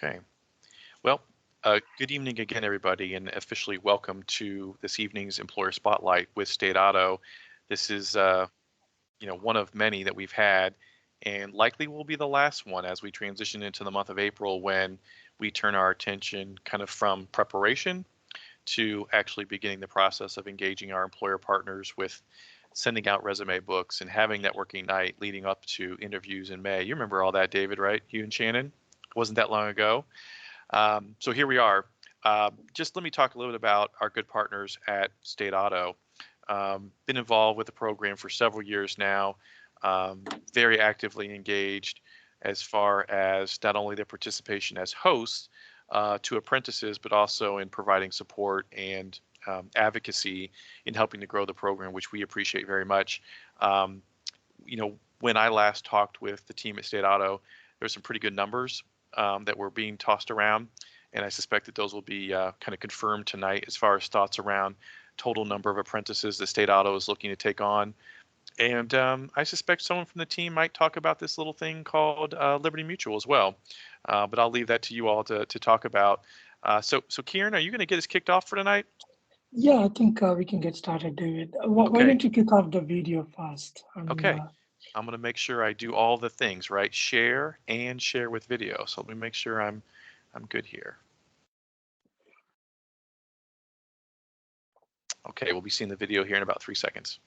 Okay. Well, good evening again, everybody, and officially welcome to this evening's Employer Spotlight with State Auto. This is, one of many that we've had, and likely will be the last one as we transition into the month of April when we turn our attention kind of from preparation to actually beginning the process of engaging our employer partners with sending out resume books and having networking night leading up to interviews in May. You remember all that, David, right? You and Shannon? Wasn't that long ago? So here we are. Just let me talk a little bit about our good partners at State Auto. Been involved with the program for several years now, very actively engaged as far as not only their participation as hosts to apprentices, but also in providing support and advocacy in helping to grow the program, which we appreciate very much. Um, when I last talked with the team at State Auto, there's some pretty good numbers that were being tossed around, and I suspect that those will be kind of confirmed tonight as far as thoughts around total number of apprentices that State Auto is looking to take on. And I suspect someone from the team might talk about this little thing called Liberty Mutual as well. But I'll leave that to you all to talk about. So Kieran, are you going to get us kicked off for tonight? Yeah, I think we can get started, David. Why Okay. don't you kick off the video first? Okay. I'm going to make sure I do all the things, right? Share and share with video. So let me make sure I'm good here. Okay, we'll be seeing the video here in about 3 seconds.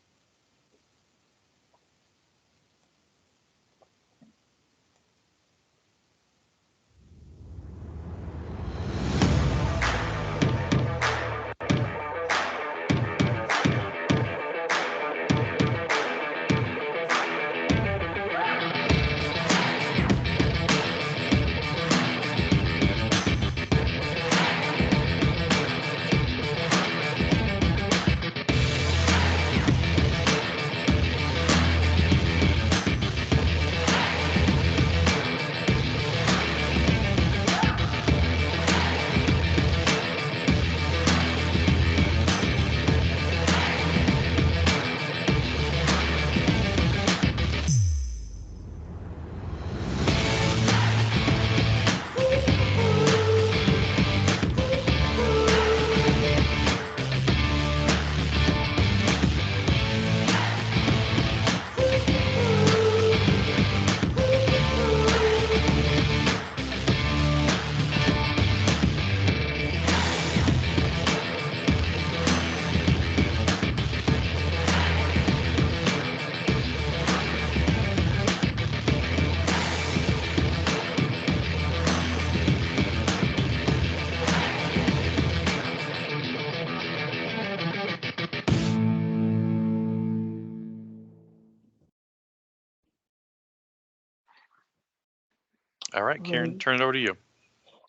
All right, Kieran, Very, turn it over to you.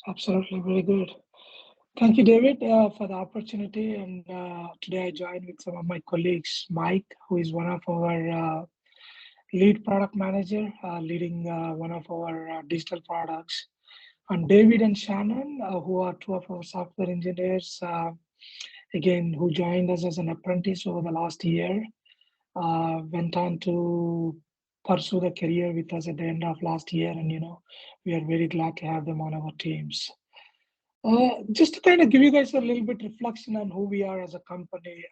absolutely, very good. Thank you, David, for the opportunity. And today I joined with some of my colleagues, Mike, who is one of our lead product manager, leading one of our digital products, and David and Shannon, who are two of our software engineers, again, who joined us as an apprentice over the last year. Went on to pursue the career with us at the end of last year, and we are very glad to have them on our teams. Just to kind of give you guys a little bit reflection on who we are as a company,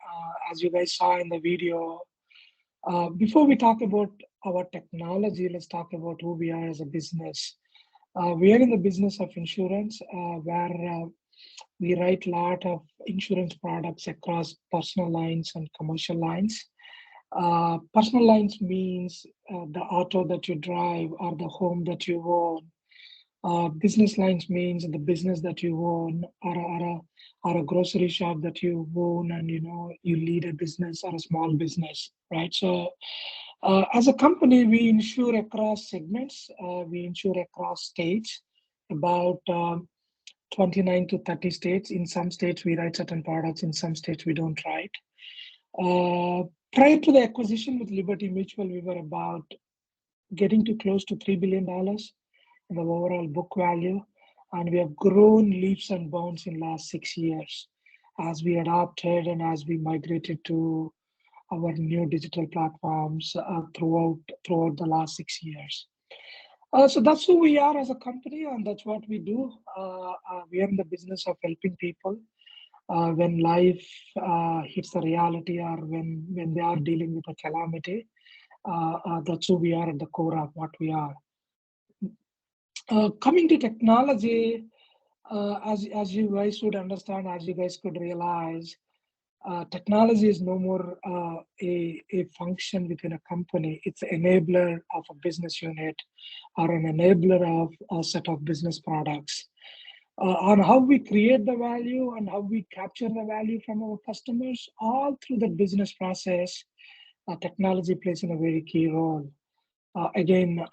as you guys saw in the video. Before we talk about our technology, let's talk about who we are as a business. We are in the business of insurance, where we write a lot of insurance products across personal lines and commercial lines. Personal lines means the auto that you drive or the home that you own. Business lines means the business that you own, or a grocery shop that you own, and you lead a business or a small business, right? So, as a company, we insure across segments. We insure across states, about 29 to 30 states. In some states, we write certain products. In some states, we don't write. Uh, Prior to the acquisition with Liberty Mutual, we were about getting to close to $3 billion in the overall book value, and we have grown leaps and bounds in last 6 years as we adopted and as we migrated to our new digital platforms throughout the last 6 years. So that's who we are as a company, and that's what we do. We are in the business of helping people when life hits the reality, or when they are dealing with a calamity. That's who we are at the core of what we are. Coming to technology, as you guys would understand, as you guys could realize, technology is no more a function within a company. It's an enabler of a business unit or an enabler of a set of business products. On how we create the value and how we capture the value from our customers, all through the business process, technology plays in a very key role. Again,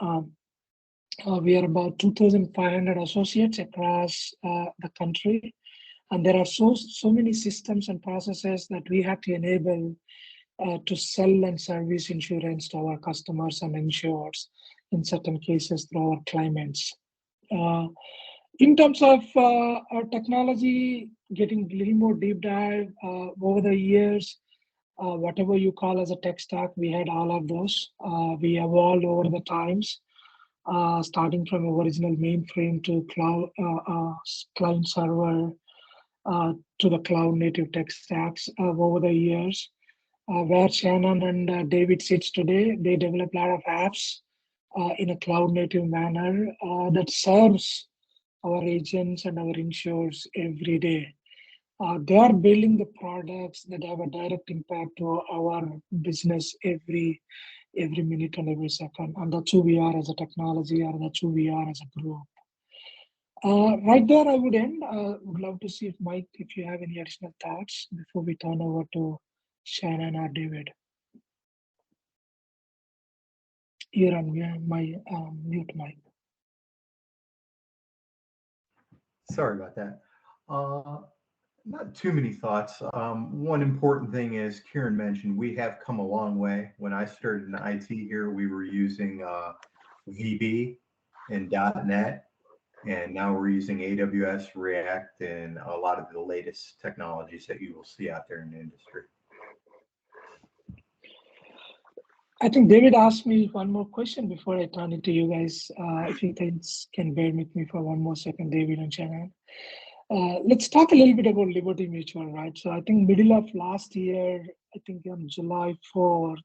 we are about 2,500 associates across the country, and there are so many systems and processes that we have to enable to sell and service insurance to our customers and insurers, in certain cases through our clients. In terms of our technology, getting a little more deep dive over the years, whatever you call as a tech stack, we had all of those. We evolved over the times, starting from original mainframe to client server, to the cloud native tech stacks over the years. Where Shannon and David sits today, they develop a lot of apps in a cloud native manner that serves our agents and our insurers every day. They are building the products that have a direct impact to our business every minute and every second. And that's who we are as a technology, or that's who we are as a group. Right there, I would end. Would love to see if Mike, if you have any additional thoughts before we turn over to Shannon or David. You're on my mute, Mike. Sorry about that. Not too many thoughts. One important thing is Kieran mentioned, we have come a long way. When I started in IT here, we were using VB and .NET, and now we're using AWS, React, and a lot of the latest technologies that you will see out there in the industry. I think David asked me one more question before I turn it to you guys. If you can bear with me for one more second, David and Shannon. Let's talk a little bit about Liberty Mutual, right? So I think middle of last year, I think on July 4th,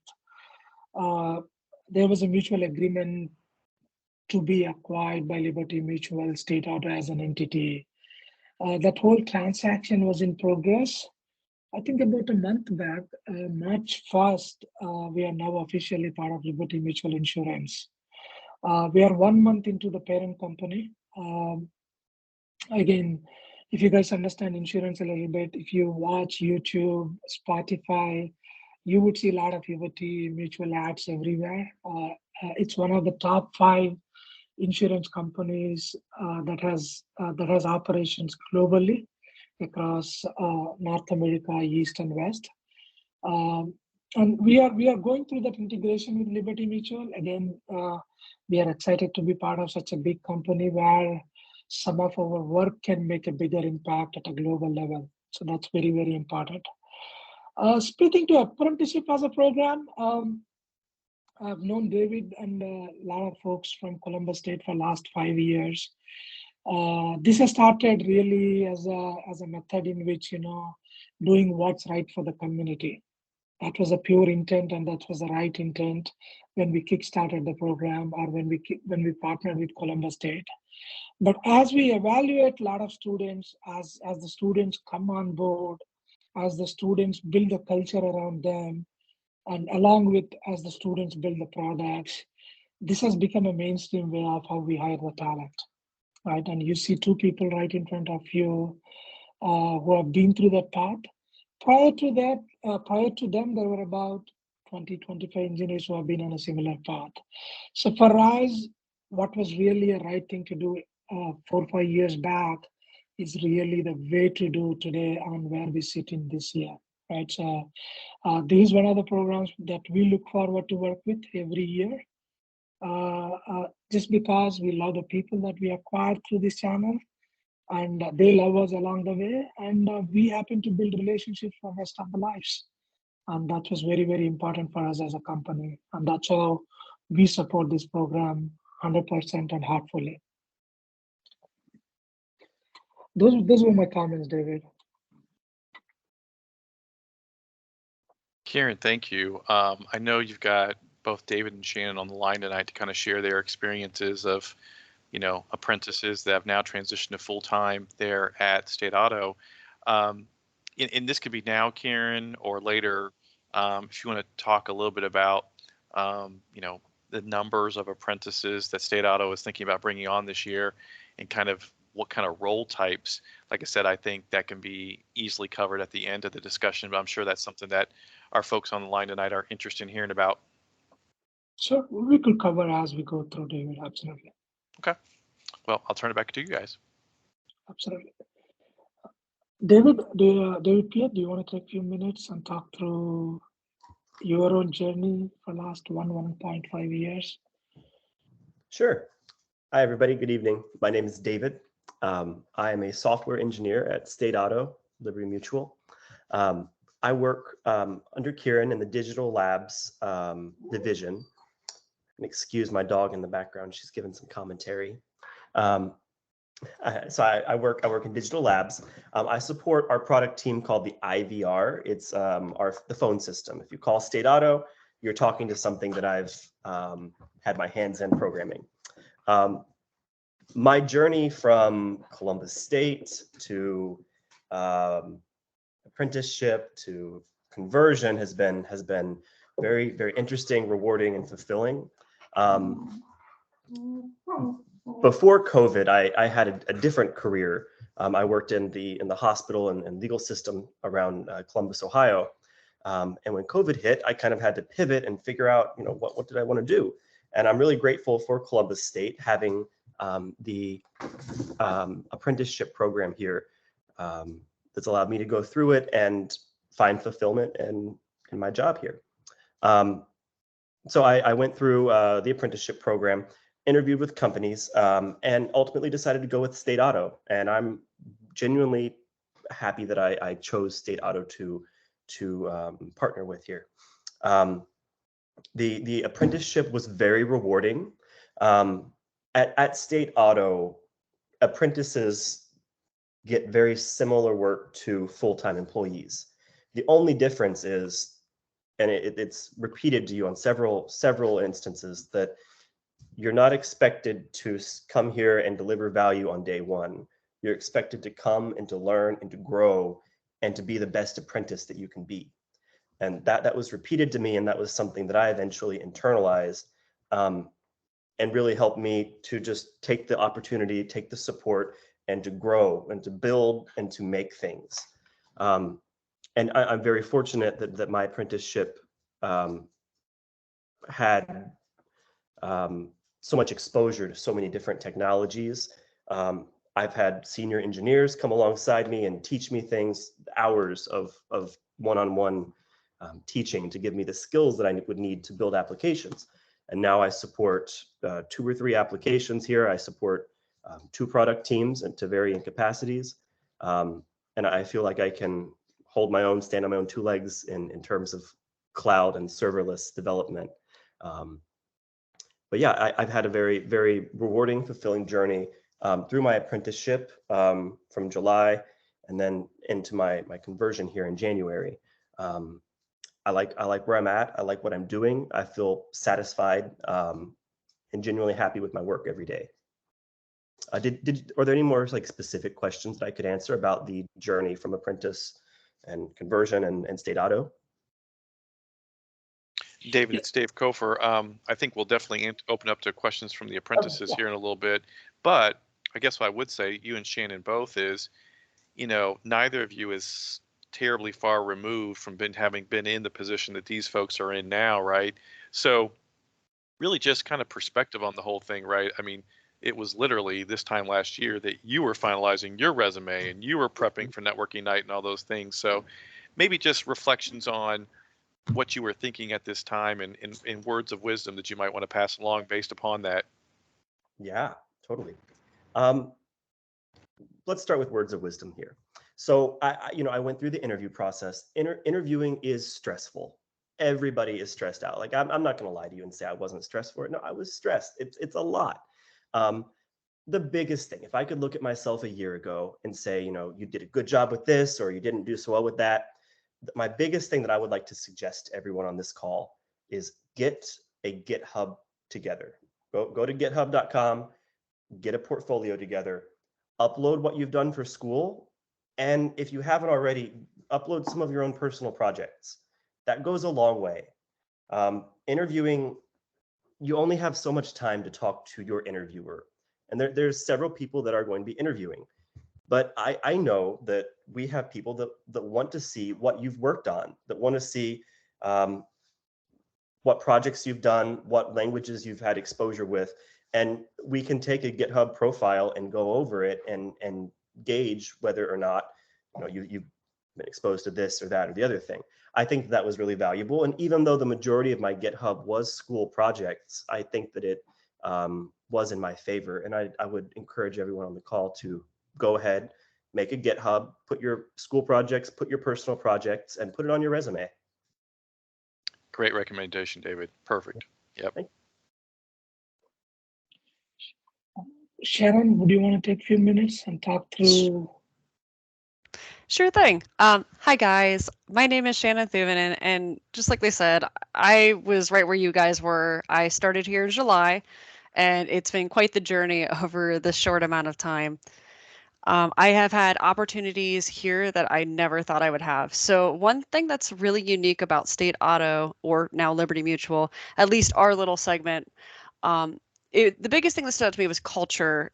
there was a mutual agreement to be acquired by Liberty Mutual State Auto as an entity. That whole transaction was in progress. I think about a month back, March 1st, we are now officially part of Liberty Mutual Insurance. We are 1 month into the parent company. Again, if you guys understand insurance a little bit, if you watch YouTube, Spotify, you would see a lot of Liberty Mutual ads everywhere. It's one of the top 5 insurance companies that has operations globally across North America, East and West. And we are going through that integration with Liberty Mutual. Again, we are excited to be part of such a big company where some of our work can make a bigger impact at a global level. So that's very, very important. Speaking to apprenticeship as a program, I've known David and a lot of folks from Columbus State for the last 5 years. This has started really as a method in which, doing what's right for the community. That was a pure intent, and that was the right intent when we kickstarted the program, or when we partnered with Columbus State. But as we evaluate a lot of students, as the students come on board, as the students build a culture around them, and along with as the students build the products, this has become a mainstream way of how we hire the talent, right? And you see 2 people right in front of you who have been through that path. Prior to them, there were about 20, 25 engineers who have been on a similar path. So for us, what was really a right thing to do 4 or 5 years back is really the way to do today on where we sit in this year, right? So this is one of the programs that we look forward to work with every year. Just because we love the people that we acquired through this channel, and they love us along the way, and we happen to build relationships for the rest of the lives. And that was very, very important for us as a company. And that's how we support this program 100% and heartfully. Those were my comments, David. Kieran, thank you. I know you've got both David and Shannon on the line tonight to kind of share their experiences of, apprentices that have now transitioned to full time there at State Auto. And this could be now, Kieran, or later. If you want to talk a little bit about, the numbers of apprentices that State Auto is thinking about bringing on this year, and kind of what kind of role types. Like I said, I think that can be easily covered at the end of the discussion, but I'm sure that's something that our folks on the line tonight are interested in hearing about. So we could cover as we go through, David. Absolutely. Okay. Well, I'll turn it back to you guys. Absolutely. David, Pierre, do you want to take a few minutes and talk through your own journey for last 1.5 years? Sure. Hi, everybody. Good evening. My name is David. I am a software engineer at State Auto, Liberty Mutual. I work under Kieran in the Digital Labs division. And excuse my dog in the background. She's giving some commentary. So I work in Digital Labs. I support our product team called the IVR. It's the phone system. If you call State Auto, you're talking to something that I've had my hands in programming. My journey from Columbus State to apprenticeship to conversion has been very, very interesting, rewarding, and fulfilling. Before COVID, I had a different career. I worked in the hospital and legal system around Columbus, Ohio. And when COVID hit, I kind of had to pivot and figure out, what did I want to do? And I'm really grateful for Columbus State having the apprenticeship program here that's allowed me to go through it and find fulfillment in my job here. So I went through the apprenticeship program, interviewed with companies, and ultimately decided to go with State Auto. And I'm genuinely happy that I chose State Auto to partner with here. The apprenticeship was very rewarding. At State Auto, apprentices get very similar work to full-time employees. The only difference is, and it's repeated to you on several instances, that you're not expected to come here and deliver value on day one. You're expected to come and to learn and to grow and to be the best apprentice that you can be. And that was repeated to me, and that was something that I eventually internalized, and really helped me to just take the opportunity, take the support, and to grow and to build and to make things. And I'm very fortunate that my apprenticeship had so much exposure to so many different technologies. I've had senior engineers come alongside me and teach me things, hours of one-on-one teaching to give me the skills that I would need to build applications. And now I support 2 or 3 applications here. I support 2 product teams and to varying capacities. And I feel like I can hold my own, stand on my own 2 legs in terms of cloud and serverless development. But yeah, I've had a very, very rewarding, fulfilling journey through my apprenticeship from July and then into my conversion here in January. I like where I'm at. I like what I'm doing. I feel satisfied and genuinely happy with my work every day. Are there any more specific questions that I could answer about the journey from apprentice and conversion and State Auto? David, it's Dave Kofer. I think we'll definitely open up to questions from the apprentices here in a little bit. But I guess what I would say, you and Shannon both, is, neither of you is terribly far removed from having been in the position that these folks are in now, right? So really just kind of perspective on the whole thing, right? I mean, it was literally this time last year that you were finalizing your resume and you were prepping for networking night and all those things. So maybe just reflections on what you were thinking at this time and in words of wisdom that you might want to pass along based upon that. Yeah, totally. Let's start with words of wisdom here. So I went through the interview process. Interviewing is stressful. everybody is stressed out. Like I'm not going to lie to you and say I wasn't stressed for it. No, I was stressed. It's a lot. The biggest thing, if I could look at myself a year ago and say, you did a good job with this or you didn't do so well with that, my biggest thing that I would like to suggest to everyone on this call is get a GitHub together. Go to github.com, get a portfolio together, upload what you've done for school, and if you haven't already, upload some of your own personal projects. That goes a long way. Interviewing, you only have so much time to talk to your interviewer. And there's several people that are going to be interviewing. But I know that we have people that want to see what you've worked on, that want to see what projects you've done, what languages you've had exposure with. And we can take a GitHub profile and go over it and gauge whether or not you've been exposed to this or that or the other thing. I think that was really valuable. And even though the majority of my GitHub was school projects, I think that it was in my favor. And I would encourage everyone on the call to go ahead, make a GitHub, put your school projects, put your personal projects, and put it on your resume. Great recommendation, David. Perfect. Yep. Sharon, would you want to take a few minutes and talk through? Sure thing. Hi, guys. My name is Shannon Thuvanen, and just like they said, I was right where you guys were. I started here in July, and it's been quite the journey over this short amount of time. I have had opportunities here that I never thought I would have. So one thing that's really unique about State Auto, or now Liberty Mutual, at least our little segment, the biggest thing that stood out to me was culture.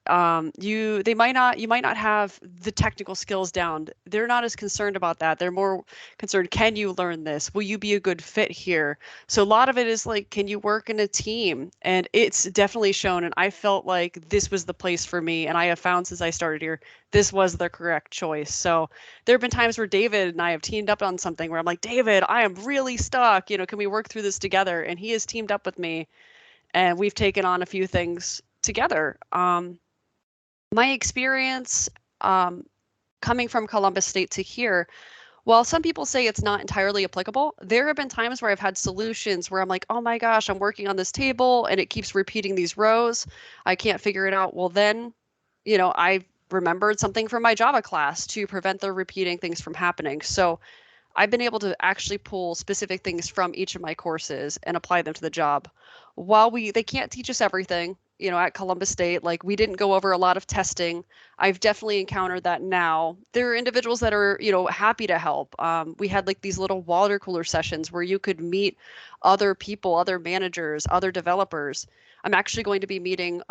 You might not have the technical skills down. They're not as concerned about that. They're more concerned, can you learn this? Will you be a good fit here? So a lot of it is like, can you work in a team? And it's definitely shown. And I felt like this was the place for me. And I have found since I started here, this was the correct choice. So there have been times where David and I have teamed up on something where I'm like, David, I am really stuck. Can we work through this together? And he has teamed up with me. And we've taken on a few things together. My experience coming from Columbus State to here, while some people say it's not entirely applicable, there have been times where I've had solutions where I'm like, oh my gosh, I'm working on this table and it keeps repeating these rows. I can't figure it out. Well, then, I remembered something from my Java class to prevent the repeating things from happening. So I've been able to actually pull specific things from each of my courses and apply them to the job. While they can't teach us everything, at Columbus State, like we didn't go over a lot of testing. I've definitely encountered that now. There are individuals that are, happy to help. We had like these little water cooler sessions where you could meet other people, other managers, other developers. I'm actually going to be meeting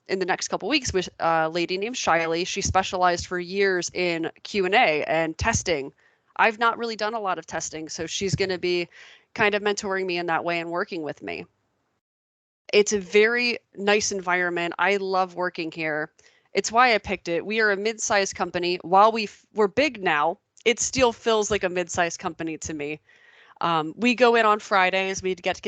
in the next couple of weeks with a lady named Shiley. She specialized for years in Q&A and testing. I've not really done a lot of testing, so she's going to be kind of mentoring me in that way and working with me. It's a very nice environment. I love working here. It's why I picked it. We are a mid-sized company. While we're big now, it still feels like a mid-sized company to me. We go in on Fridays. We get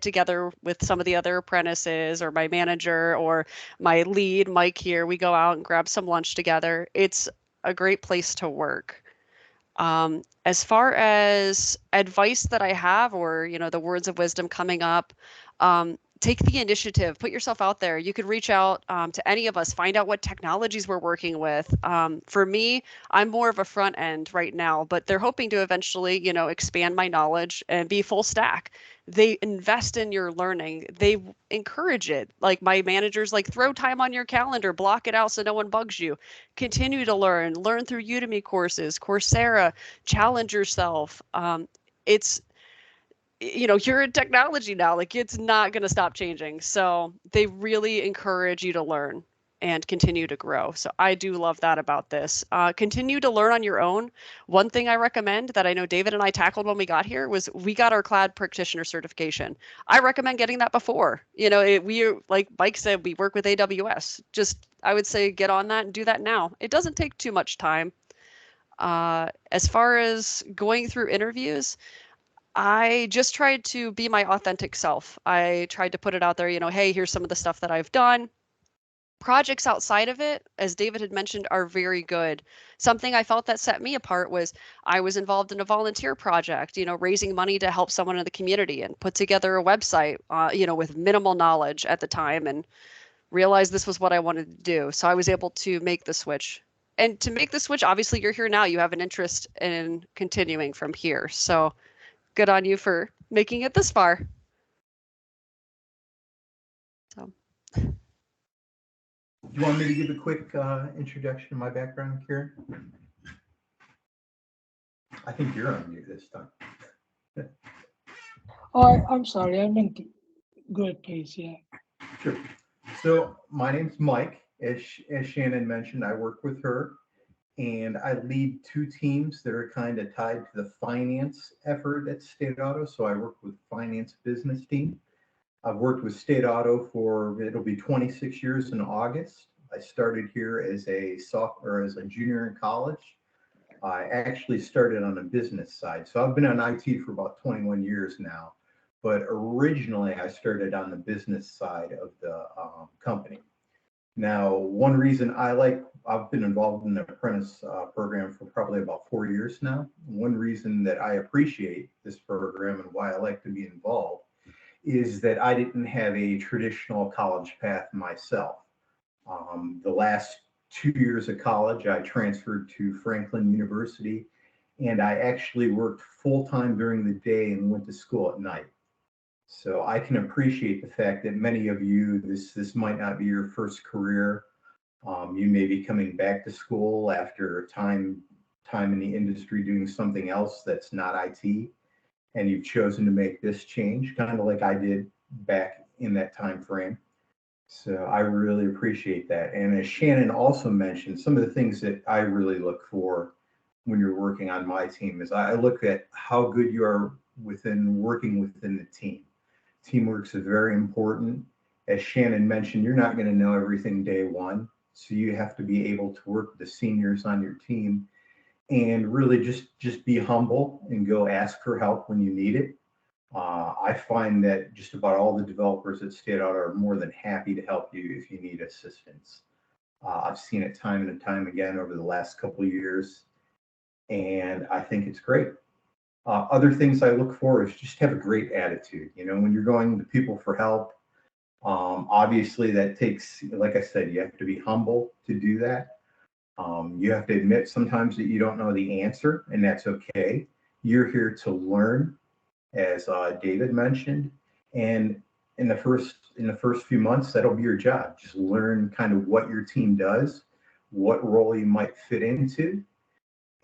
together with some of the other apprentices or my manager or my lead, Mike here. We go out and grab some lunch together. It's a great place to work. As far as advice that I have, or the words of wisdom coming up, take the initiative, put yourself out there. You could reach out to any of us, find out what technologies we're working with. For me, I'm more of a front end right now, but they're hoping to eventually, expand my knowledge and be full stack. They invest in your learning. They encourage it. Like my managers, like throw time on your calendar, block it out so no one bugs you. Continue to learn through Udemy courses, Coursera, challenge yourself. You're in technology now, like it's not going to stop changing. So they really encourage you to learn and continue to grow. So I do love that about this. Continue to learn on your own. One thing I recommend that I know David and I tackled when we got here was we got our cloud practitioner certification. I recommend getting that before. We, like Mike said, we work with AWS. I would say get on that and do that now. It doesn't take too much time. As far as going through interviews, I just tried to be my authentic self. I tried to put it out there, hey, here's some of the stuff that I've done. projects outside of it, as David had mentioned, are very good. Something I felt that set me apart was I was involved in a volunteer project, raising money to help someone in the community and put together a website, with minimal knowledge at the time, and realized this was what I wanted to do. So I was able to make the switch. And to make the switch, obviously you're here now. You have an interest in continuing from here. So good on you for making it this far. So. Do you want me to give a quick introduction to my background, Karen? I think you're on mute this time. Oh, I'm sorry. I meant to. Go ahead, please. Yeah. Sure. So my name's Mike. As Shannon mentioned, I work with her, and I lead two teams that are kind of tied to the finance effort at State Auto. So I work with finance business team. I've worked with State Auto for, it'll be 26 years in August. I started here as a junior in college. I actually started on the business side. So I've been on IT for about 21 years now, but originally I started on the business side of the company. Now, one reason I've been involved in the apprentice program for probably about 4 years now. One reason that I appreciate this program and why I like to be involved is that I didn't have a traditional college path myself. The last 2 years of college, I transferred to Franklin University, and I actually worked full-time during the day and went to school at night. So I can appreciate the fact that many of you, this might not be your first career. You may be coming back to school after time in the industry doing something else that's not IT, and you've chosen to make this change, kind of like I did back in that time frame. So I really appreciate that. And as Shannon also mentioned, some of the things that I really look for when you're working on my team is I look at how good you are working within the team. Teamwork is very important. As Shannon mentioned, you're not going to know everything day one. So you have to be able to work with the seniors on your team and really just be humble and go ask for help when you need it. I find that just about all the developers at State Auto are more than happy to help you if you need assistance. I've seen it time and time again over the last couple of years, and I think it's great. Other things I look for is just have a great attitude. When you're going to people for help, obviously that takes, like I said, you have to be humble to do that. You have to admit sometimes that you don't know the answer, and that's okay. You're here to learn, as David mentioned, and in the first few months, that'll be your job. Just learn kind of what your team does, what role you might fit into.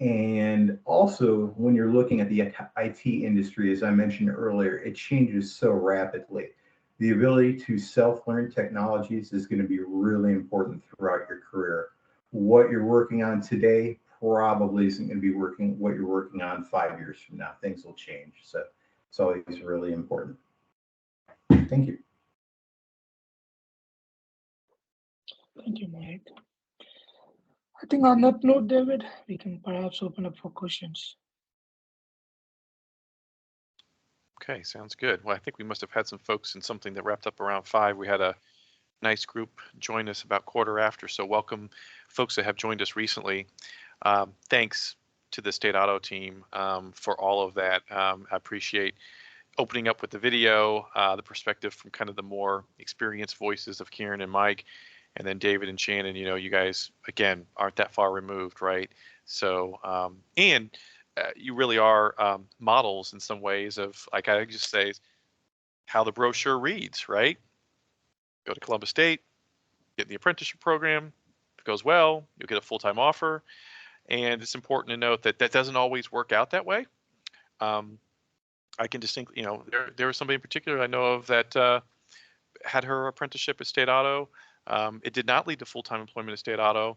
And also, when you're looking at the IT industry, as I mentioned earlier, it changes so rapidly. The ability to self-learn technologies is going to be really important throughout your career. What you're working on today probably isn't going to be what you're working on 5 years from now. Things will change. So it's always really important. Thank you. Thank you, Mike. I think on that note, David, we can perhaps open up for questions. Okay, sounds good. Well, I think we must have had some folks in something that wrapped up around 5. We had a nice group join us about quarter after. So welcome folks that have joined us recently. Thanks to the State Auto team for all of that. I appreciate opening up with the video, the perspective from kind of the more experienced voices of Kieran and Mike, and then David and Shannon. You guys, again, aren't that far removed, right? So, you really are models in some ways of, like I just say, how the brochure reads, right? Go to Columbus State, get in the apprenticeship program. If it goes well, you'll get a full-time offer. And it's important to note that that doesn't always work out that way. I can distinctly, there was somebody in particular I know of that had her apprenticeship at State Auto. It did not lead to full-time employment at State Auto,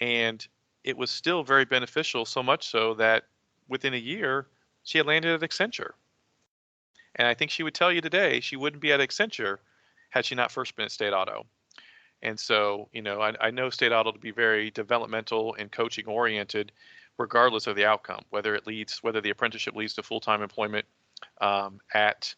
and it was still very beneficial, so much so that within a year, she had landed at Accenture. And I think she would tell you today she wouldn't be at Accenture had she not first been at State Auto. And so, I know State Auto to be very developmental and coaching oriented, regardless of the outcome, whether the apprenticeship leads to full-time employment at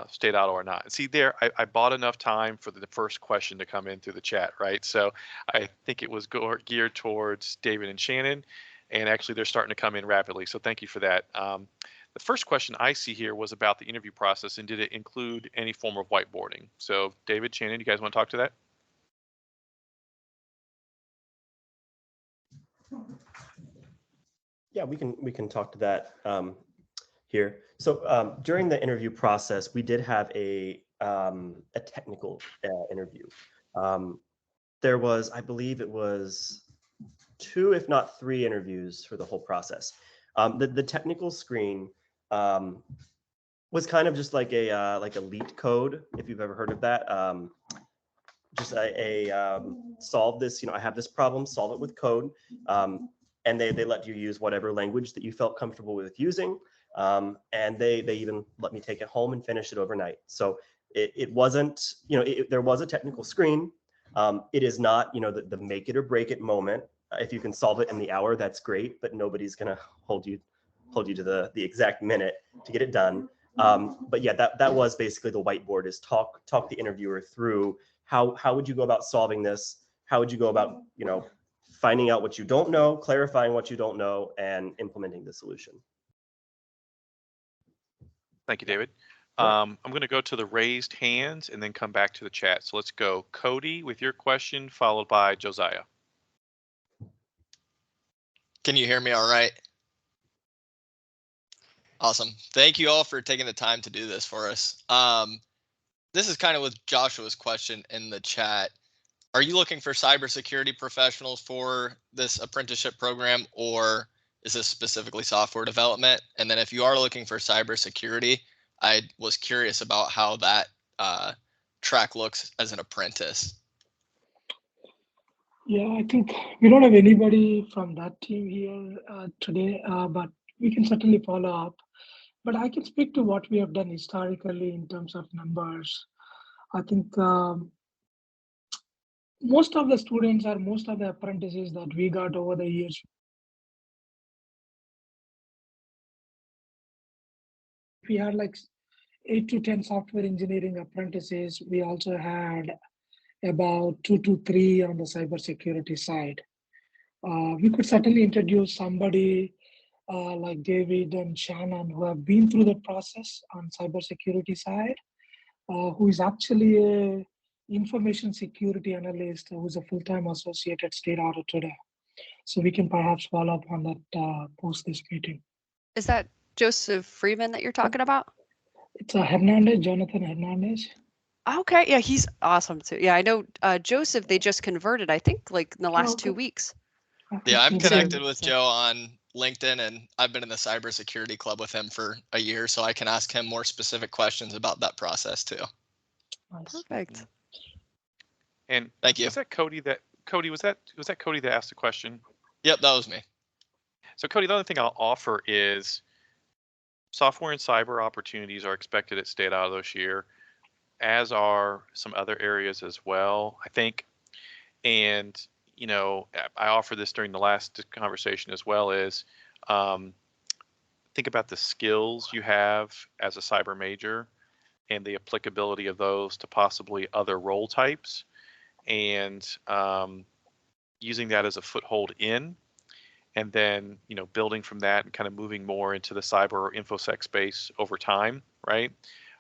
State Auto or not. See there, I bought enough time for the first question to come in through the chat, right? So I think it was geared towards David and Shannon, and actually they're starting to come in rapidly. So thank you for that. The first question I see here was about the interview process, and did it include any form of whiteboarding? So David, Shannon, you guys want to talk to that? Yeah, we can talk to that here. So during the interview process, we did have a technical interview. There was, I believe it was 2, if not 3 interviews for the whole process. The technical screen was kind of just like a LEET code, if you've ever heard of that. Just solve this, I have this problem, solve it with code. And they let you use whatever language that you felt comfortable with using. And they even let me take it home and finish it overnight. So it wasn't, there was a technical screen. It is not, the make it or break it moment. If you can solve it in the hour, that's great, but nobody's gonna hold you to the exact minute to get it done. But yeah, that was basically the whiteboard, is talk the interviewer through how would you go about solving this? How would you go about, finding out what you don't know, clarifying what you don't know, and implementing the solution. Thank you, David. I'm going to go to the raised hands and then come back to the chat. So let's go Cody with your question, followed by Josiah. Can you hear me all right? Awesome. Thank you all for taking the time to do this for us. This is kind of with Joshua's question in the chat. Are you looking for cybersecurity professionals for this apprenticeship program, or is this specifically software development? And then if you are looking for cybersecurity, I was curious about how that track looks as an apprentice. Yeah, I think we don't have anybody from that team here today, but we can certainly follow up. But I can speak to what we have done historically in terms of numbers. I think most of the students or most of the apprentices that we got over the years, we had like 8 to 10 software engineering apprentices. We also had about 2 to 3 on the cybersecurity side. We could certainly introduce somebody like David and Shannon, who have been through the process on cybersecurity side, who is actually a information security analyst who's a full-time associate at State Auto today. So we can perhaps follow up on that post this meeting. Is that Joseph Freeman that you're talking about? It's Hernandez, Jonathan Hernandez. Okay, yeah, he's awesome too. Yeah, I know Joseph, they just converted, I think, like in the last 2 weeks. Yeah, I'm connected with Joe on LinkedIn, and I've been in the cybersecurity club with him for a year, so I can ask him more specific questions about that process too. Perfect. And thank you. Was that Cody that Cody was that Cody that asked the question? Yep, that was me. So Cody, the other thing I'll offer is software and cyber opportunities are expected at State Auto this year, as are some other areas as well, I think. And I offered this during the last conversation as well, is think about the skills you have as a cyber major and the applicability of those to possibly other role types, and using that as a foothold in, and then building from that and kind of moving more into the cyber or infosec space over time, right?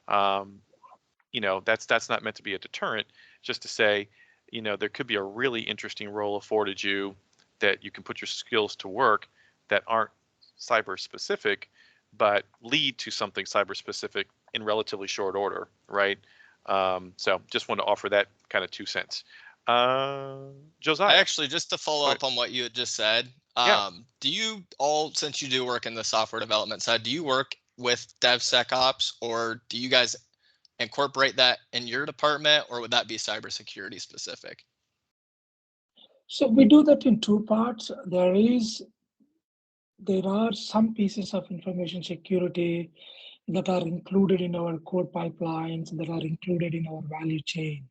That's not meant to be a deterrent, just to say, there could be a really interesting role afforded you that you can put your skills to work that aren't cyber specific, but lead to something cyber specific in relatively short order, right? So just want to offer that kind of 2 cents. Josiah. Actually, just to follow up on what you had just said, do you all, since you do work in the software development side, do you work with DevSecOps, or do you guys incorporate that in your department, or would that be cybersecurity specific? So we do that in 2 parts. There are some pieces of information security that are included in our code pipelines, that are included in our value chain.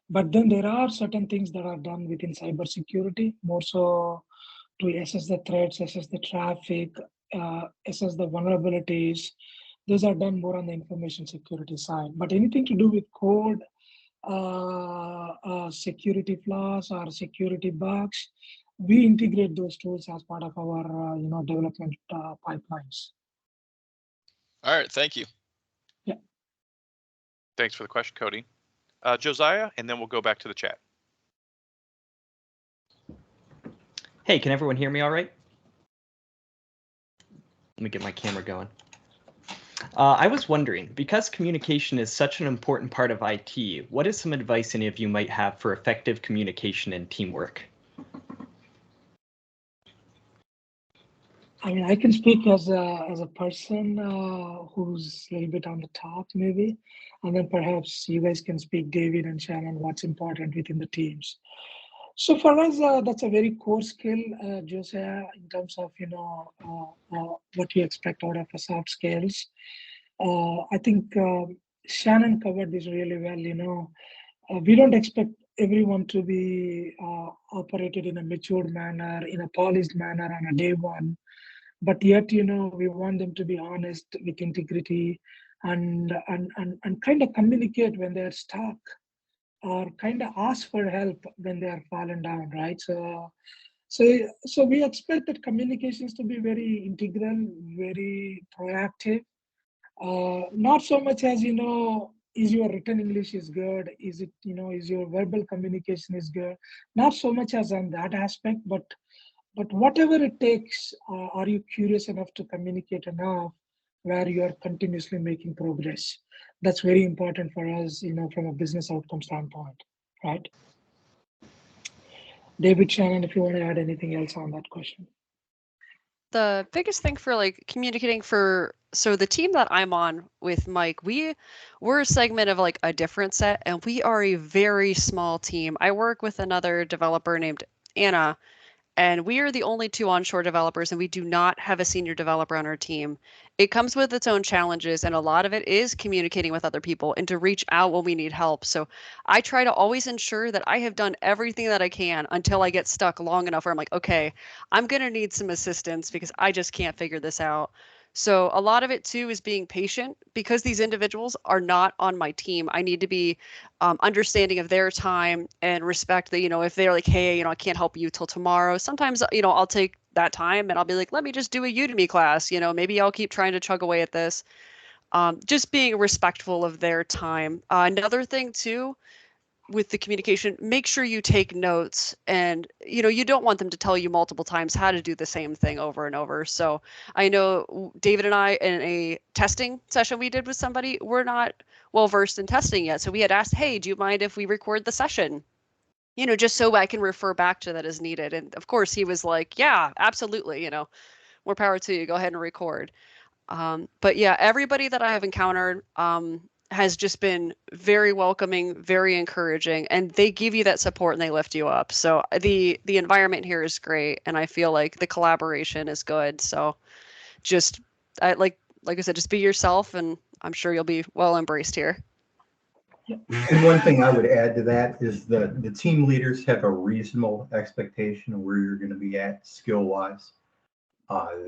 But then there are certain things that are done within cybersecurity, more so to assess the threats, assess the traffic, assess the vulnerabilities, Those are done more on the information security side. But anything to do with code, security flaws or security bugs, we integrate those tools as part of our development pipelines. All right, thank you. Yeah. Thanks for the question, Cody. Josiah, and then we'll go back to the chat. Hey, can everyone hear me all right? Let me get my camera going. I was wondering, because communication is such an important part of IT, what is some advice any of you might have for effective communication and teamwork? I mean, I can speak as a person who's a little bit on the top, maybe, and then perhaps you guys can speak, David and Shannon, what's important within the teams. So for us, that's a very core skill, Josiah, in terms of what you expect out of a soft skills. I think Shannon covered this really well. We don't expect everyone to be operated in a matured manner, in a polished manner on a day one. But yet, we want them to be honest with integrity and kind of communicate when they're stuck or kind of ask for help when they are fallen down, right? So we expect that communications to be very integral, very proactive. Not so much as, is your written English is good? Is it, is your verbal communication is good? Not so much as on that aspect, but whatever it takes, are you curious enough to communicate enough where you are continuously making progress? That's very important for us, from a business outcome standpoint, right? David, Shannon, if you want to add anything else on that question. The biggest thing for like communicating so the team that I'm on with Mike, we're a segment of like a different set, and we are a very small team. I work with another developer named Anna, and we are the only 2 onshore developers, and we do not have a senior developer on our team. It comes with its own challenges, and a lot of it is communicating with other people and to reach out when we need help. So I try to always ensure that I have done everything that I can until I get stuck long enough where I'm like, okay, I'm going to need some assistance because I just can't figure this out. So a lot of it too is being patient because these individuals are not on my team. I need to be understanding of their time and respect that, if they're like, hey, I can't help you till tomorrow. Sometimes, I'll take that time and I'll be like, let me just do a Udemy class. Maybe I'll keep trying to chug away at this. Just being respectful of their time. Another thing too, with the communication, make sure you take notes, and you don't want them to tell you multiple times how to do the same thing over and over. So I know David and I, in a testing session we did with somebody, we're not well versed in testing yet, so we had asked, hey, do you mind if we record the session, just so I can refer back to that as needed. And of course he was like, yeah, absolutely, more power to you, go ahead and record. But yeah, everybody that I have encountered has just been very welcoming, very encouraging, and they give you that support and they lift you up. So the environment here is great, and I feel like the collaboration is good. So just like I said, just be yourself, and I'm sure you'll be well embraced here. And one thing I would add to that is the team leaders have a reasonable expectation of where you're going to be at skill-wise.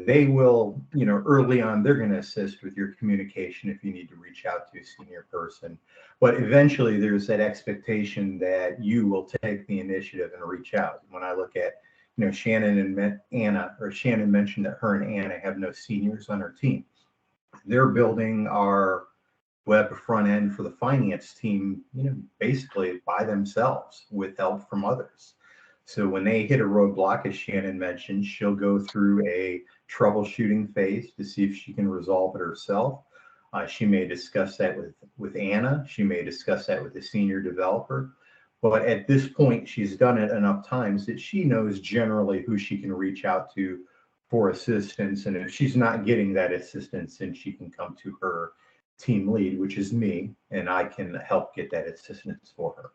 They will, early on, they're going to assist with your communication if you need to reach out to a senior person. But eventually, there's that expectation that you will take the initiative and reach out. When I look at, Shannon and Anna, or Shannon mentioned that her and Anna have no seniors on her team. They're building our web front end for the finance team, basically by themselves with help from others. So when they hit a roadblock, as Shannon mentioned, she'll go through a troubleshooting phase to see if she can resolve it herself. She may discuss that with Anna. She may discuss that with the senior developer. But at this point, she's done it enough times that she knows generally who she can reach out to for assistance. And if she's not getting that assistance, then she can come to her team lead, which is me, and I can help get that assistance for her.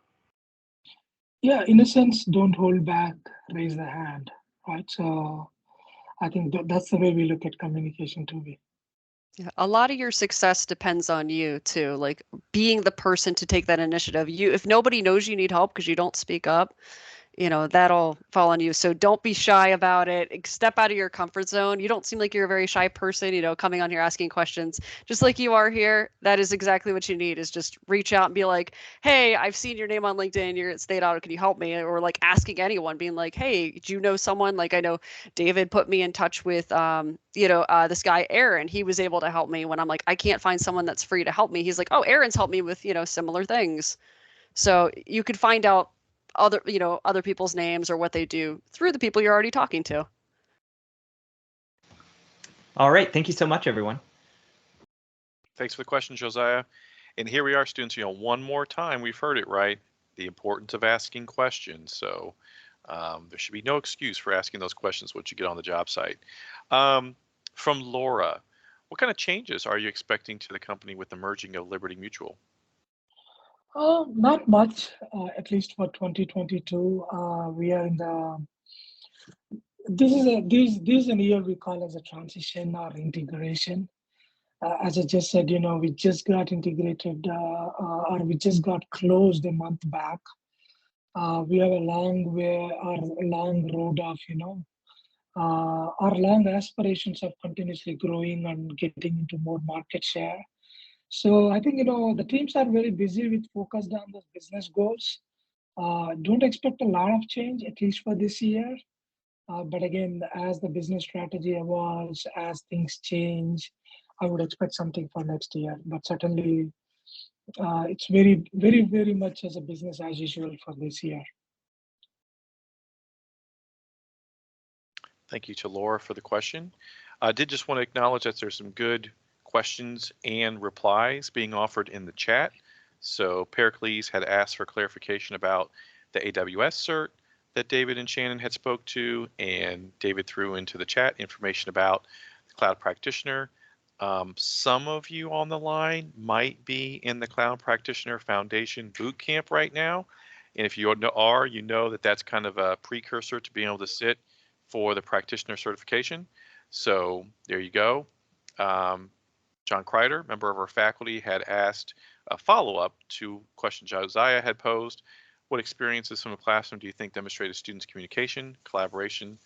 Yeah, in a sense, don't hold back, raise the hand, right? So I think that's the way we look at communication too. Yeah, a lot of your success depends on you too, like being the person to take that initiative. If nobody knows you need help because you don't speak up, that'll fall on you. So don't be shy about it. Step out of your comfort zone. You don't seem like you're a very shy person, coming on here asking questions, just like you are here. That is exactly what you need, is just reach out and be like, hey, I've seen your name on LinkedIn. You're at State Auto. Can you help me? Or like asking anyone, being like, hey, do you know someone? Like I know David put me in touch with, this guy, Aaron. He was able to help me when I'm like, I can't find someone that's free to help me. He's like, oh, Aaron's helped me with, similar things. So you could find out other people's names or what they do through the people you're already talking to. All right. Thank you so much, everyone. Thanks for the question, Josiah. And here we are, students, one more time, we've heard it right, the importance of asking questions. So there should be no excuse for asking those questions once you get on the job site. From Laura, what kind of changes are you expecting to the company with the merging of Liberty Mutual? Not much, at least for 2022. We are in this is a year we call as a transition or integration. As I just said, we just got integrated or we just got closed a month back. We have a long way or a long road of, our long aspirations of continuously growing and getting into more market share. So I think, the teams are very busy with focused on those business goals. Don't expect a lot of change, at least for this year. But again, as the business strategy evolves, as things change, I would expect something for next year. But certainly, it's very, very, very much as a business as usual for this year. Thank you to Laura for the question. I did just want to acknowledge that there's some good questions and replies being offered in the chat. So Pericles had asked for clarification about the AWS cert that David and Shannon had spoke to, and David threw into the chat information about the Cloud Practitioner. Some of you on the line might be in the Cloud Practitioner Foundation Bootcamp right now. And if you are, you know that that's kind of a precursor to being able to sit for the practitioner certification. So there you go. John Kreider, member of our faculty, had asked a follow-up to question Josiah had posed. What experiences from the classroom do you think demonstrated students' communication, collaboration,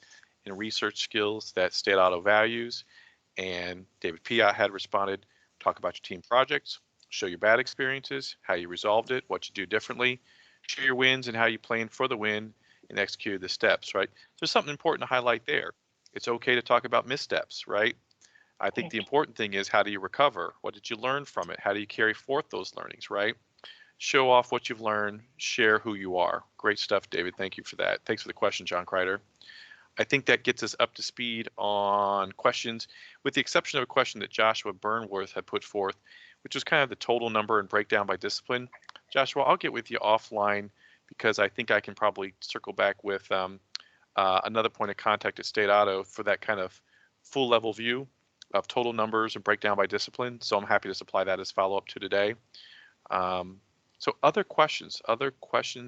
and research skills that State Auto values? And David Piat had responded, talk about your team projects, show your bad experiences, how you resolved it, what you do differently, share your wins and how you plan for the win and execute the steps, right? There's something important to highlight there. It's okay to talk about missteps, right? I think the important thing is, how do you recover? What did you learn from it? How do you carry forth those learnings, right? Show off what you've learned, share who you are. Great stuff, David. Thank you for that. Thanks for the question, John Kreider. I think that gets us up to speed on questions, with the exception of a question that Joshua Burnworth had put forth, which was kind of the total number and breakdown by discipline. Joshua, I'll get with you offline, because I think I can probably circle back with another point of contact at State Auto for that kind of full level view of total numbers and breakdown by discipline. So I'm happy to supply that as follow-up to today. So other questions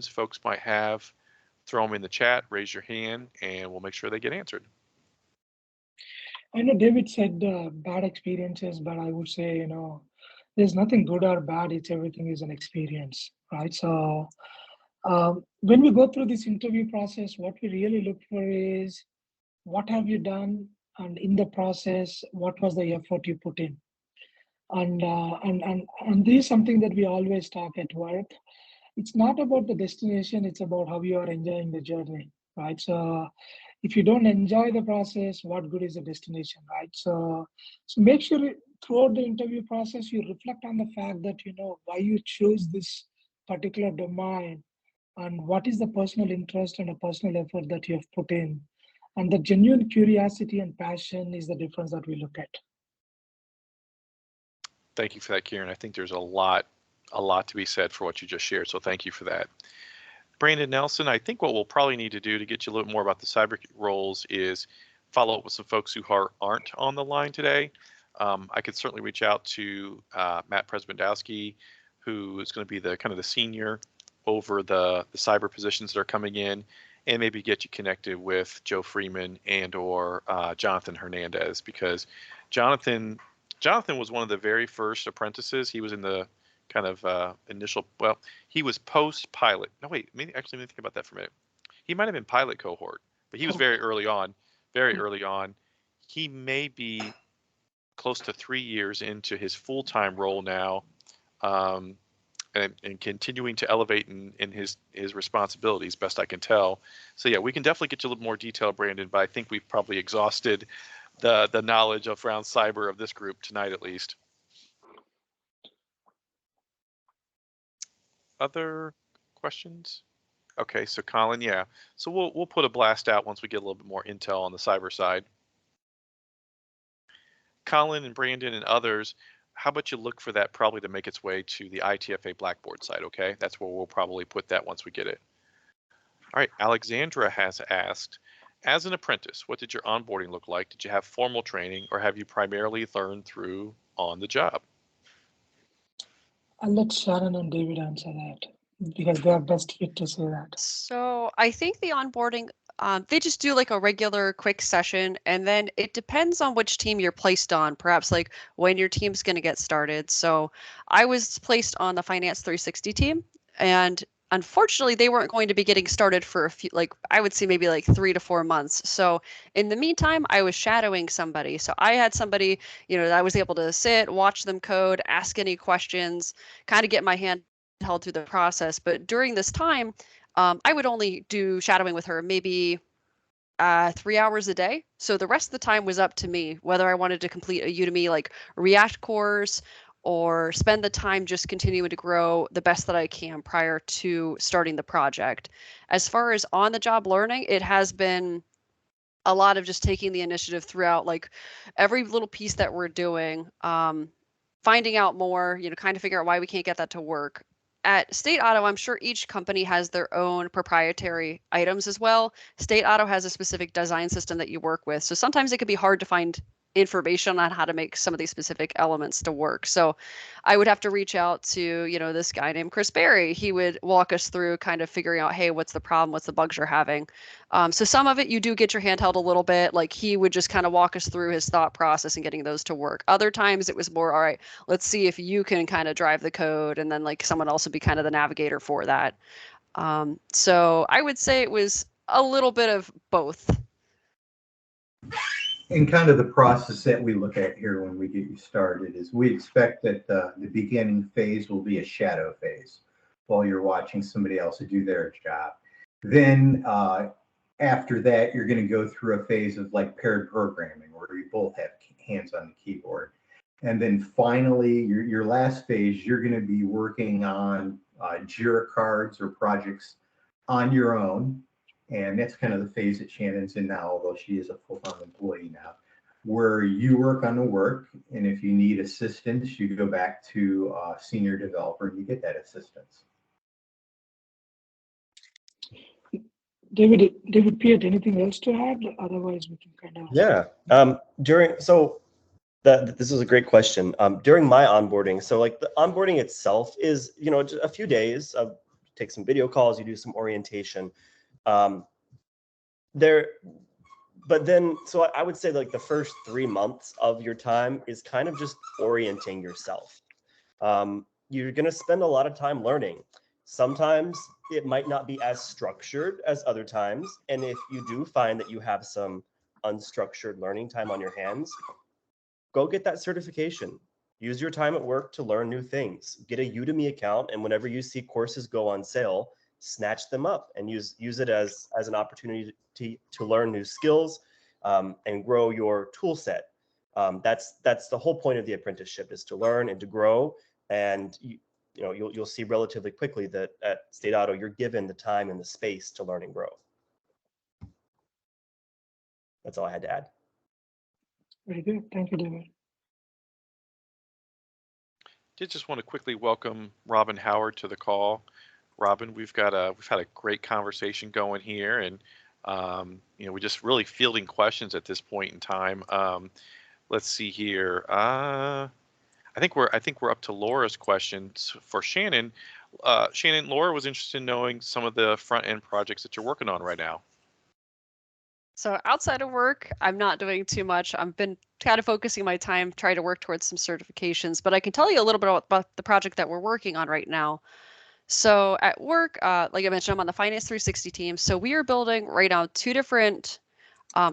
folks might have, throw them in the chat, raise your hand, and we'll make sure they get answered. I know David said bad experiences, but I would say, there's nothing good or bad. Everything is an experience, right? So when we go through this interview process, what we really look for is, what have you done? And in the process, what was the effort you put in? And this is something that we always talk at work. It's not about the destination, it's about how you are enjoying the journey, right? So if you don't enjoy the process, what good is the destination, right? So make sure throughout the interview process, you reflect on the fact that, why you chose this particular domain, and what is the personal interest and a personal effort that you have put in. And the genuine curiosity and passion is the difference that we look at. Thank you for that, Kieran. I think there's a lot to be said for what you just shared. So thank you for that. Brandon Nelson, I think what we'll probably need to do to get you a little more about the cyber roles is follow up with some folks who aren't on the line today. I could certainly reach out to Matt Presbendowski, who is going to be the kind of the senior over the cyber positions that are coming in, and maybe get you connected with Joe Freeman and or Jonathan Hernandez, because Jonathan was one of the very first apprentices. He was in the kind of initial, well, he was post-pilot. No, wait, let me think about that for a minute. He might have been pilot cohort, but he was Oh. very early on. Very early on. He may be close to 3 years into his full-time role now, and continuing to elevate in his responsibilities, best I can tell. So yeah, we can definitely get you a little more detail, Brandon, but I think we've probably exhausted the knowledge of around cyber of this group tonight, at least. Other questions? Okay, so Colin, yeah. So we'll put a blast out once we get a little bit more intel on the cyber side. Colin and Brandon and others, how about you look for that probably to make its way to the ITFA Blackboard site, okay? That's where we'll probably put that once we get it. All right, Alexandra has asked, as an apprentice, what did your onboarding look like? Did you have formal training or have you primarily learned through on the job? I'll let Shannon and David answer that because they are best fit to say that. So I think the onboarding, they just do like a regular quick session, and then it depends on which team you're placed on, perhaps like when your team's going to get started. So I was placed on the Finance 360 team, and unfortunately they weren't going to be getting started for a few, like I would say maybe like 3 to 4 months. So in the meantime, I was shadowing somebody. So I had somebody, that I was able to sit, watch them code, ask any questions, kind of get my hand held through the process. But during this time, I would only do shadowing with her maybe 3 hours a day. So the rest of the time was up to me, whether I wanted to complete a Udemy like React course or spend the time just continuing to grow the best that I can prior to starting the project. As far as on the job learning, it has been a lot of just taking the initiative throughout like every little piece that we're doing, finding out more, kind of figure out why we can't get that to work. At State Auto, I'm sure each company has their own proprietary items as well. State Auto has a specific design system that you work with. So sometimes it can be hard to find information on how to make some of these specific elements to work. So I would have to reach out to, this guy named Chris Berry. He would walk us through kind of figuring out, hey, what's the problem? What's the bugs you're having? So some of it you do get your hand held a little bit. Like he would just kind of walk us through his thought process and getting those to work. Other times it was more, all right, let's see if you can kind of drive the code, and then like someone else would be kind of the navigator for that. So I would say it was a little bit of both. And kind of the process that we look at here when we get you started is we expect that the beginning phase will be a shadow phase while you're watching somebody else do their job. Then after that, you're going to go through a phase of like paired programming where you both have hands on the keyboard. And then finally, your last phase, you're going to be working on Jira cards or projects on your own. And that's kind of the phase that Shannon's in now, although she is a full-time employee now, where you work on the work. And if you need assistance, you go back to senior developer and you get that assistance. David Piet, anything else to add? Otherwise, we can kind of. Yeah. This is a great question. During my onboarding, so like the onboarding itself is, just a few days of take some video calls, you do some orientation. So I would say like the first 3 months of your time is kind of just orienting yourself. You're going to spend a lot of time learning. Sometimes it might not be as structured as other times. And if you do find that you have some unstructured learning time on your hands, go get that certification. Use your time at work to learn new things. Get a Udemy account, and whenever you see courses go on sale, snatch them up and use it as an opportunity to learn new skills and grow your tool set. That's the whole point of the apprenticeship, is to learn and to grow. And you'll see relatively quickly that at State Auto, you're given the time and the space to learn and grow. That's all I had to add. Very good. Thank you, David. Did just want to quickly welcome Robin Howard to the call. Robin, we've had a great conversation going here, and we're just really fielding questions at this point in time. Let's see here. I think we're up to Laura's questions for Shannon. Shannon, Laura was interested in knowing some of the front end projects that you're working on right now. So outside of work, I'm not doing too much. I've been kind of focusing my time trying to work towards some certifications, but I can tell you a little bit about the project that we're working on right now. So at work, like I mentioned, I'm on the Finance 360 team. So we are building right now 2 different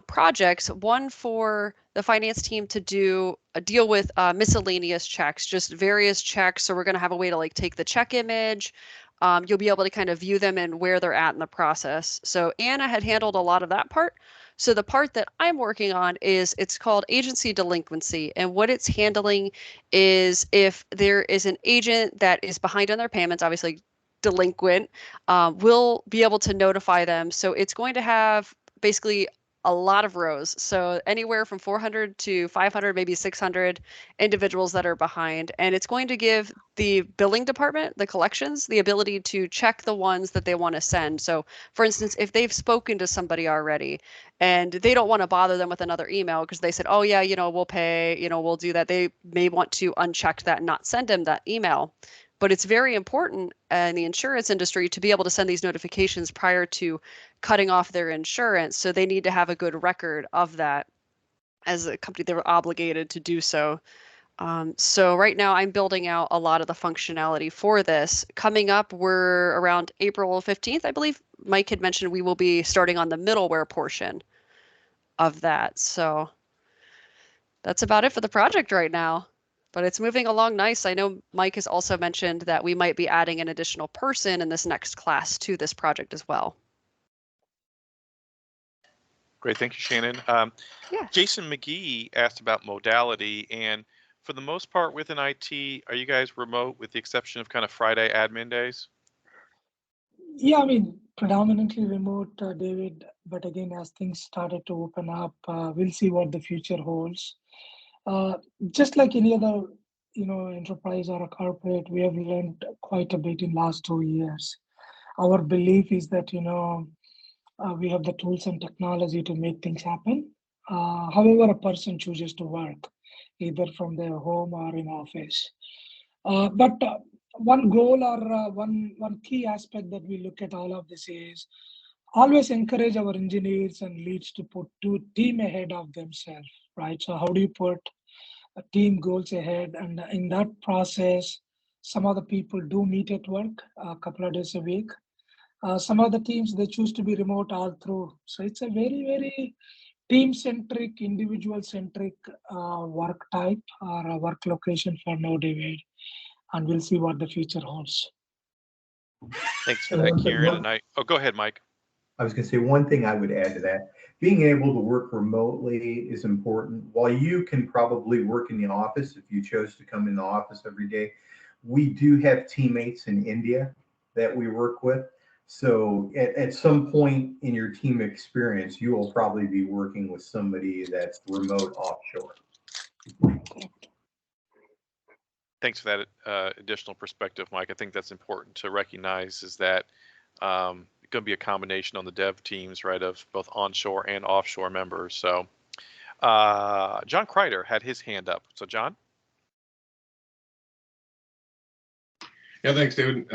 projects. One for the finance team to do a deal with miscellaneous checks, just various checks. So we're going to have a way to like take the check image. You'll be able to kind of view them and where they're at in the process. So Anna had handled a lot of that part. So the part that I'm working on is it's called agency delinquency. And what it's handling is if there is an agent that is behind on their payments, obviously delinquent, we'll be able to notify them. So it's going to have basically a lot of rows. So anywhere from 400 to 500, maybe 600 individuals that are behind. And it's going to give the billing department, the collections, the ability to check the ones that they want to send. So for instance, if they've spoken to somebody already and they don't want to bother them with another email because they said, oh yeah, we'll pay, we'll do that. They may want to uncheck that and not send them that email. But it's very important in the insurance industry to be able to send these notifications prior to cutting off their insurance. So they need to have a good record of that as a company. They're obligated to do so. So right now I'm building out a lot of the functionality for this. Coming up, we're around April 15th, I believe. Mike had mentioned we will be starting on the middleware portion of that. So that's about it for the project right now. But it's moving along nice. I know Mike has also mentioned that we might be adding an additional person in this next class to this project as well. Great, thank you, Shannon. Yeah. Jason McGee asked about modality, and for the most part within IT, are you guys remote with the exception of kind of Friday admin days? Yeah, I mean, predominantly remote, David. But again, as things started to open up, we'll see what the future holds. Just like any other, enterprise or a corporate, we have learned quite a bit in last 2 years. Our belief is that, we have the tools and technology to make things happen. However, a person chooses to work, either from their home or in office. But one goal or one key aspect that we look at all of this is always encourage our engineers and leads to put team ahead of themselves, right? So how do you put team goals ahead? And in that process, some of the people do meet at work a couple of days a week. Some of the teams, they choose to be remote all through. So it's a very, very team-centric, individual-centric work type or a work location for now, David. And we'll see what the future holds. Thanks for that, Kieran. And go ahead, Mike. I was going to say one thing I would add to that. Being able to work remotely is important. While you can probably work in the office if you chose to come in the office every day, we do have teammates in India that we work with. So at some point in your team experience, you will probably be working with somebody that's remote offshore. Thanks for that additional perspective, Mike. I think that's important to recognize is that it's going to be a combination on the dev teams, right, of both onshore and offshore members. So John Kreider had his hand up. So John? Yeah, thanks, David.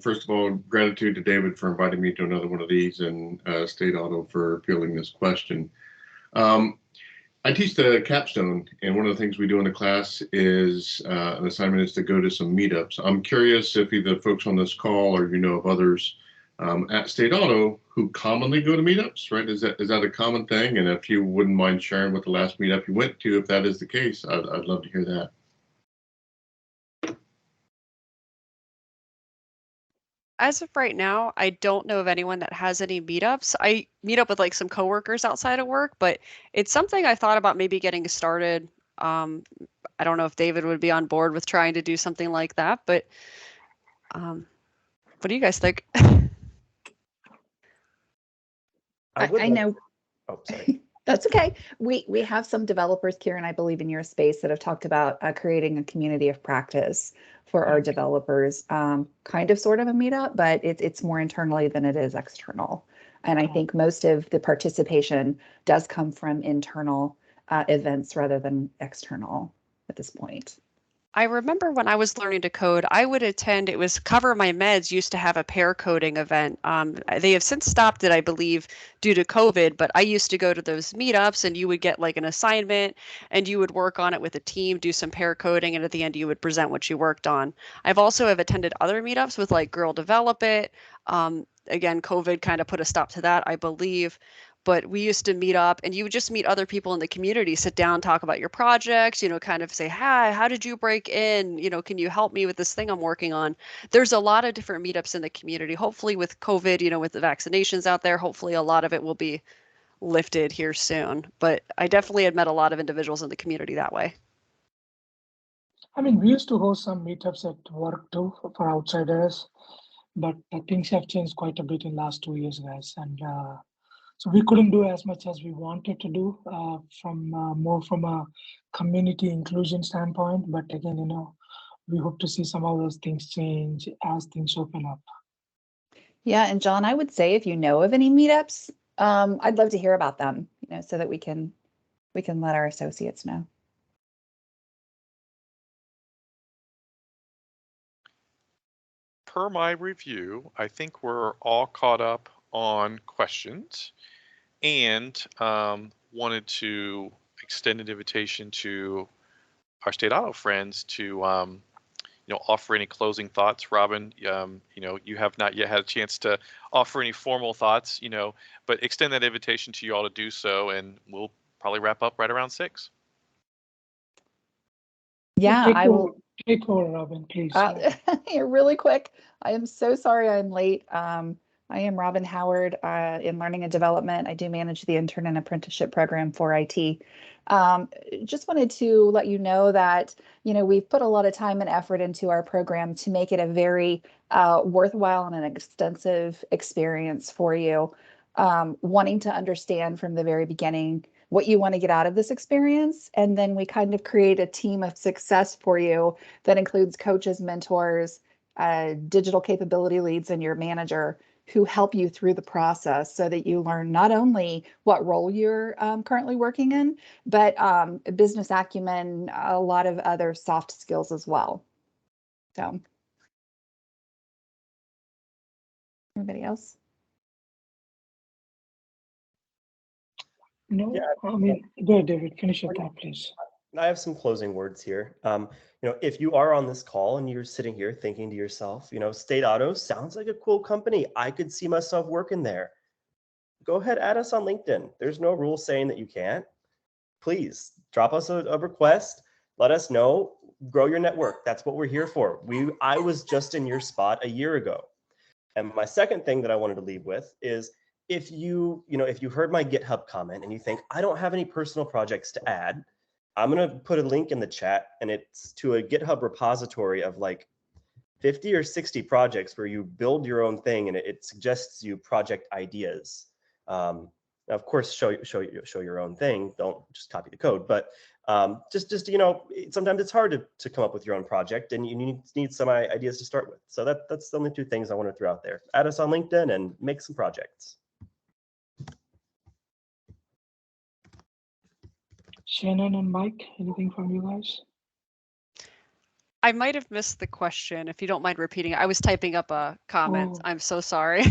First of all, gratitude to David for inviting me to another one of these and State Auto for fielding this question. I teach the capstone, and one of the things we do in the class is an assignment is to go to some meetups. I'm curious if either folks on this call or of others at State Auto who commonly go to meetups, right? Is that a common thing? And if you wouldn't mind sharing what the last meetup you went to, if that is the case, I'd love to hear that. As of right now, I don't know of anyone that has any meetups. I meet up with like some coworkers outside of work, but it's something I thought about maybe getting started. I don't know if David would be on board with trying to do something like that, but what do you guys think? I know. Oh, sorry. That's okay. We have some developers, Kieran, I believe in your space, that have talked about creating a community of practice for our developers, kind of sort of a meetup, but it's more internally than it is external. And I think most of the participation does come from internal events rather than external at this point. I remember when I was learning to code, I would attend, it was Cover My Meds used to have a pair coding event. They have since stopped it, I believe, due to COVID, but I used to go to those meetups and you would get like an assignment and you would work on it with a team, do some pair coding, and at the end you would present what you worked on. I've also have attended other meetups with like Girl Develop It. Again, COVID kind of put a stop to that, I believe. But we used to meet up and you would just meet other people in the community, sit down, talk about your projects, kind of say, hi, how did you break in? Can you help me with this thing I'm working on? There's a lot of different meetups in the community. Hopefully with COVID, with the vaccinations out there, hopefully a lot of it will be lifted here soon. But I definitely had met a lot of individuals in the community that way. I mean, we used to host some meetups at work too for outsiders, but things have changed quite a bit in the last 2 years, guys. And so we couldn't do as much as we wanted to do from more from a community inclusion standpoint. But again, we hope to see some of those things change as things open up. Yeah, and John, I would say if you know of any meetups, I'd love to hear about them, so that we can let our associates know. Per my review, I think we're all caught up on questions, and wanted to extend an invitation to our State Auto friends to offer any closing thoughts. Robin, you have not yet had a chance to offer any formal thoughts, but extend that invitation to you all to do so, and we'll probably wrap up right around 6. Yeah, I will. Take over, Robin, please. Really quick. I am so sorry I'm late. I am Robin Howard in Learning and Development. I do manage the intern and apprenticeship program for IT. Just wanted to let you know that, we've put a lot of time and effort into our program to make it a very worthwhile and an extensive experience for you. Wanting to understand from the very beginning what you want to get out of this experience. And then we kind of create a team of success for you that includes coaches, mentors, digital capability leads, and your manager who help you through the process so that you learn not only what role you're currently working in, but business acumen, a lot of other soft skills as well. So, anybody else? No, yeah. I mean, go ahead, David, finish your thought, please. I have some closing words here. If you are on this call and you're sitting here thinking to yourself, State Auto sounds like a cool company. I could see myself working there. Go ahead, add us on LinkedIn. There's no rule saying that you can't. Please drop us a request. Let us know. Grow your network. That's what we're here for. I was just in your spot a year ago. And my second thing that I wanted to leave with is if you heard my GitHub comment and you think, I don't have any personal projects to add, I'm going to put a link in the chat, and it's to a GitHub repository of like 50 or 60 projects where you build your own thing, and it suggests you project ideas. Now, of course, show your own thing. Don't just copy the code, but just sometimes it's hard to come up with your own project, and you need some ideas to start with. So that's the only 2 things I want to throw out there. Add us on LinkedIn and make some projects. Shannon and Mike, anything from you guys? I might have missed the question. If you don't mind repeating it, I was typing up a comment. Oh. I'm so sorry.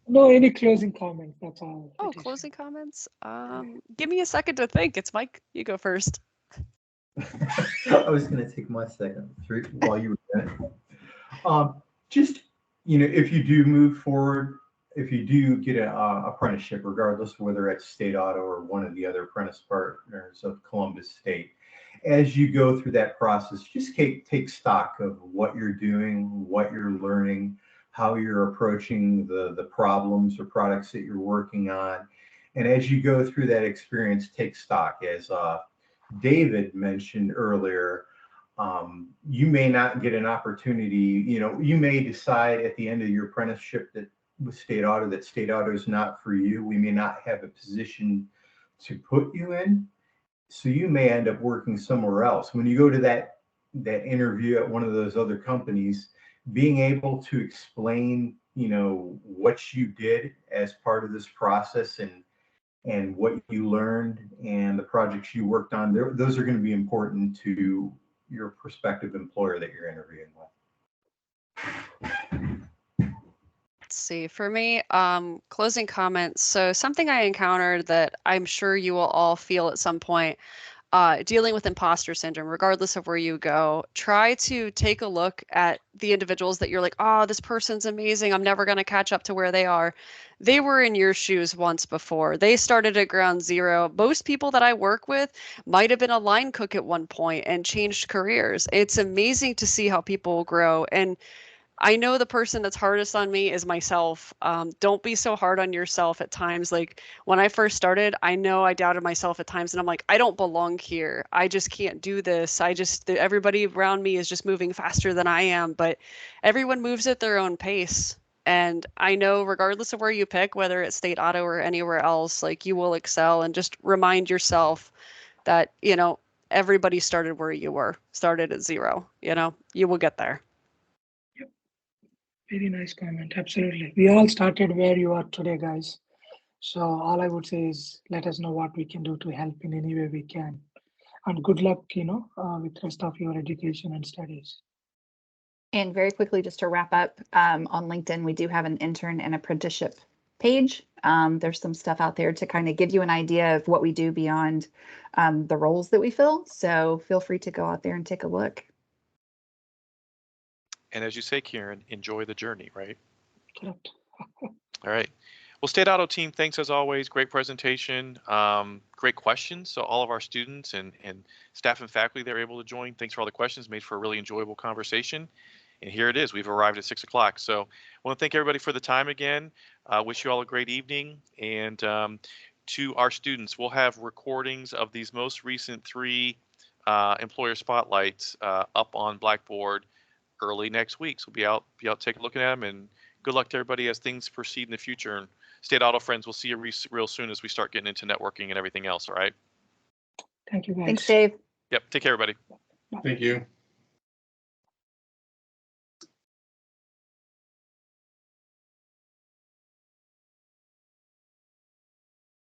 No, any closing comments? That's all. Oh, closing comments. Give me a second to think. It's Mike. You go first. I was going to take my second while you were doing it. Just, if you do move forward, if you do get an apprenticeship, regardless of whether it's State Auto or one of the other apprentice partners of Columbus State, as you go through that process, just take stock of what you're doing, what you're learning, how you're approaching the problems or products that you're working on. And as you go through that experience, take stock. As David mentioned earlier, you may not get an opportunity, you may decide at the end of your apprenticeship that with State Auto that State Auto is not for you. We may not have a position to put you in. So you may end up working somewhere else. When you go to that interview at one of those other companies, being able to explain, what you did as part of this process and what you learned and the projects you worked on, those are going to be important to your prospective employer that you're interviewing with? Let's see, for me, closing comments. So something I encountered that I'm sure you will all feel at some point, dealing with imposter syndrome, regardless of where you go, try to take a look at the individuals that you're like, oh, this person's amazing. I'm never going to catch up to where they are. They were in your shoes once before. They started at ground zero. Most people that I work with might have been a line cook at one point and changed careers. It's amazing to see how people grow. And I know the person that's hardest on me is myself. Don't be so hard on yourself at times. Like when I first started, I know I doubted myself at times and I'm like, I don't belong here. I just can't do this. Everybody around me is just moving faster than I am, but everyone moves at their own pace. And I know regardless of where you pick, whether it's State Auto or anywhere else, like you will excel, and just remind yourself that, everybody started where you were, started at zero, you will get there. Very nice comment. Absolutely. We all started where you are today, guys. So all I would say is let us know what we can do to help in any way we can. And good luck, with the rest of your education and studies. And very quickly, just to wrap up, on LinkedIn, we do have an intern and apprenticeship page. There's some stuff out there to kind of give you an idea of what we do beyond the roles that we fill. So feel free to go out there and take a look. And as you say, Kieran, enjoy the journey, right? Correct. All right. Well, State Auto team, thanks as always. Great presentation. Great questions. So all of our students and staff and faculty that are able to join, thanks for all the questions. Made for a really enjoyable conversation. And here it is. We've arrived at 6 o'clock. So I want to thank everybody for the time again. Wish you all a great evening. And to our students, we'll have recordings of these most recent 3 employer spotlights up on Blackboard early next week. So be out take a look at them, and good luck to everybody as things proceed in the future. And State Auto friends, we'll see you real soon as we start getting into networking and everything else. All right. Thank you, guys. Thanks, Dave. Yep. Take care, everybody. Thank you.